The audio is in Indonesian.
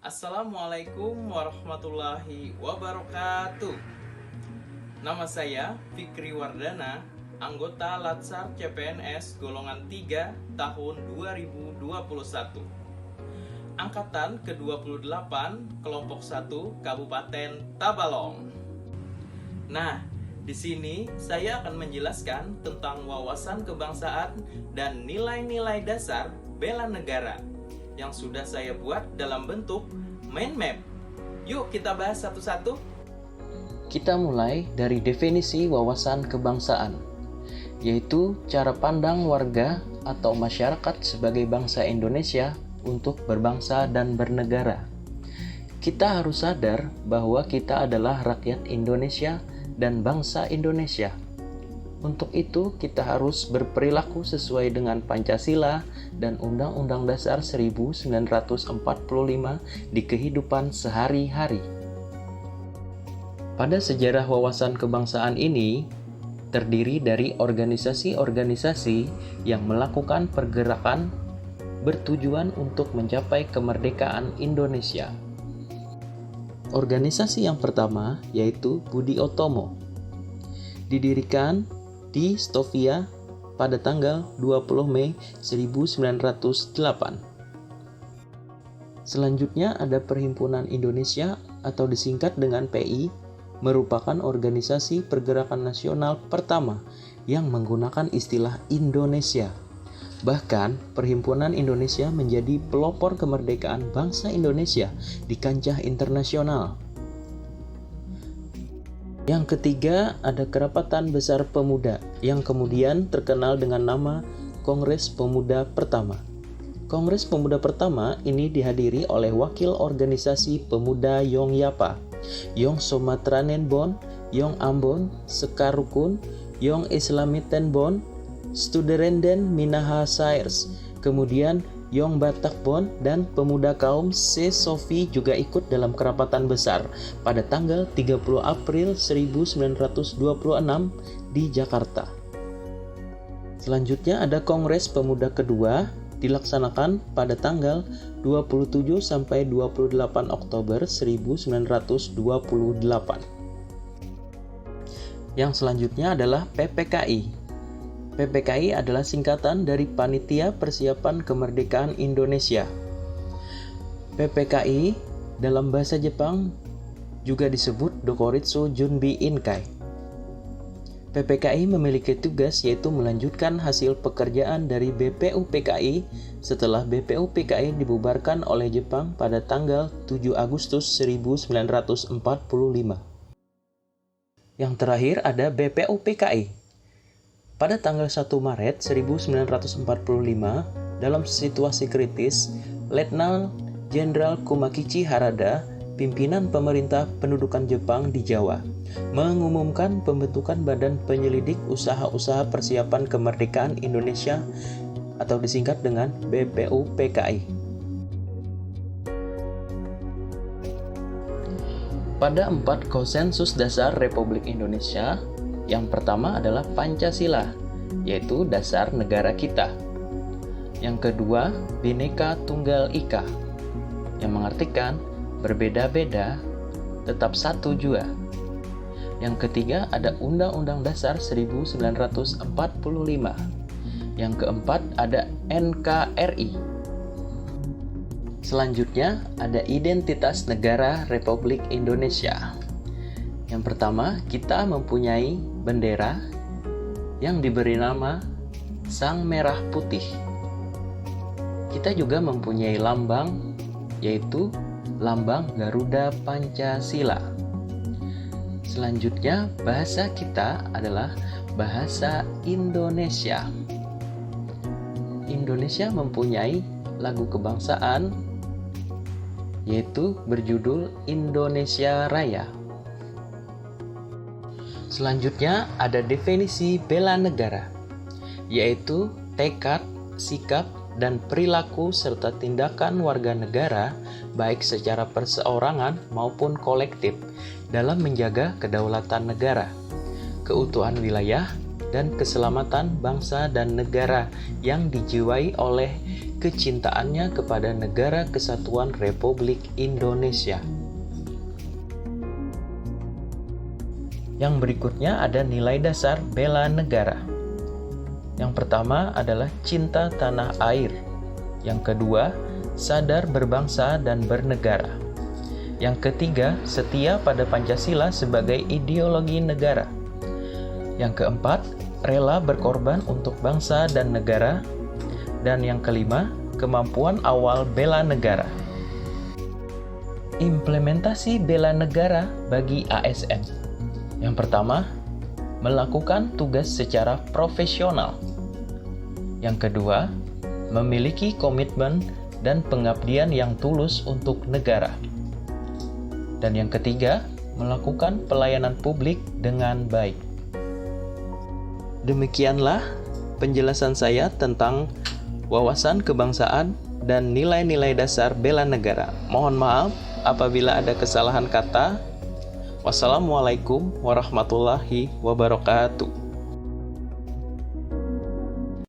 Assalamualaikum warahmatullahi wabarakatuh. Nama saya Fikri Wardana, anggota Latsar CPNS golongan 3 tahun 2021. Angkatan ke-28 kelompok 1 Kabupaten Tabalong. Nah, di sini saya akan menjelaskan tentang wawasan kebangsaan dan nilai-nilai dasar bela negara yang sudah saya buat dalam bentuk mind map. Yuk kita bahas satu-satu. Kita mulai dari definisi wawasan kebangsaan, yaitu cara pandang warga atau masyarakat sebagai bangsa Indonesia untuk berbangsa dan bernegara. Kita harus sadar bahwa kita adalah rakyat Indonesia dan bangsa Indonesia. Untuk itu, kita harus berperilaku sesuai dengan Pancasila dan Undang-Undang Dasar 1945 di kehidupan sehari-hari. Pada sejarah wawasan kebangsaan ini, terdiri dari organisasi-organisasi yang melakukan pergerakan bertujuan untuk mencapai kemerdekaan Indonesia. Organisasi yang pertama yaitu Budi Otomo, didirikan di Stovia pada tanggal 20 Mei 1908. Selanjutnya ada Perhimpunan Indonesia atau disingkat dengan PI, merupakan organisasi pergerakan nasional pertama yang menggunakan istilah Indonesia. Bahkan, Perhimpunan Indonesia menjadi pelopor kemerdekaan bangsa Indonesia di kancah internasional. Yang ketiga, ada Kerapatan Besar Pemuda yang kemudian terkenal dengan nama Kongres Pemuda Pertama. Kongres Pemuda Pertama ini dihadiri oleh wakil organisasi pemuda Yongyapa, Yong Somatranenbon, Yong Ambon, Sekarukun, Yong Islamitenbon, Studerenden Minahasairs, kemudian Yong Batakbon, dan pemuda kaum Se-Sofi juga ikut dalam kerapatan besar pada tanggal 30 April 1926 di Jakarta. Selanjutnya ada Kongres Pemuda kedua dilaksanakan pada tanggal 27 sampai 28 Oktober 1928. Yang selanjutnya adalah PPKI. PPKI adalah singkatan dari Panitia Persiapan Kemerdekaan Indonesia. PPKI dalam bahasa Jepang juga disebut Dokuritsu Junbi Inkai. PPKI memiliki tugas yaitu melanjutkan hasil pekerjaan dari BPUPKI setelah BPUPKI dibubarkan oleh Jepang pada tanggal 7 Agustus 1945. Yang terakhir ada BPUPKI. Pada tanggal 1 Maret 1945, dalam situasi kritis, Letnan Jenderal Kumakichi Harada, pimpinan pemerintah pendudukan Jepang di Jawa, mengumumkan pembentukan Badan Penyelidik Usaha-Usaha Persiapan Kemerdekaan Indonesia atau disingkat dengan BPUPKI. Pada 4 konsensus dasar Republik Indonesia, yang pertama adalah Pancasila, yaitu dasar negara kita. Yang kedua, Bhinneka Tunggal Ika, yang mengartikan berbeda-beda, tetap satu jua. Yang ketiga ada Undang-Undang Dasar 1945. Yang keempat ada NKRI. Selanjutnya ada Identitas Negara Republik Indonesia. Yang pertama, kita mempunyai bendera yang diberi nama Sang Merah Putih. Kita juga mempunyai lambang, yaitu lambang Garuda Pancasila. Selanjutnya, bahasa kita adalah bahasa Indonesia. Indonesia mempunyai lagu kebangsaan, yaitu berjudul Indonesia Raya. Selanjutnya ada definisi bela negara, yaitu tekad, sikap, dan perilaku serta tindakan warga negara baik secara perseorangan maupun kolektif dalam menjaga kedaulatan negara, keutuhan wilayah, dan keselamatan bangsa dan negara yang dijiwai oleh kecintaannya kepada Negara Kesatuan Republik Indonesia. Yang berikutnya ada nilai dasar bela negara. Yang pertama adalah cinta tanah air. Yang kedua, sadar berbangsa dan bernegara. Yang ketiga, setia pada Pancasila sebagai ideologi negara. Yang keempat, rela berkorban untuk bangsa dan negara. Dan yang kelima, kemampuan awal bela negara. Implementasi bela negara bagi ASN. Yang pertama, melakukan tugas secara profesional. Yang kedua, memiliki komitmen dan pengabdian yang tulus untuk negara. Dan yang ketiga, melakukan pelayanan publik dengan baik. Demikianlah penjelasan saya tentang wawasan kebangsaan dan nilai-nilai dasar bela negara. Mohon maaf apabila ada kesalahan kata. Wassalamualaikum warahmatullahi wabarakatuh.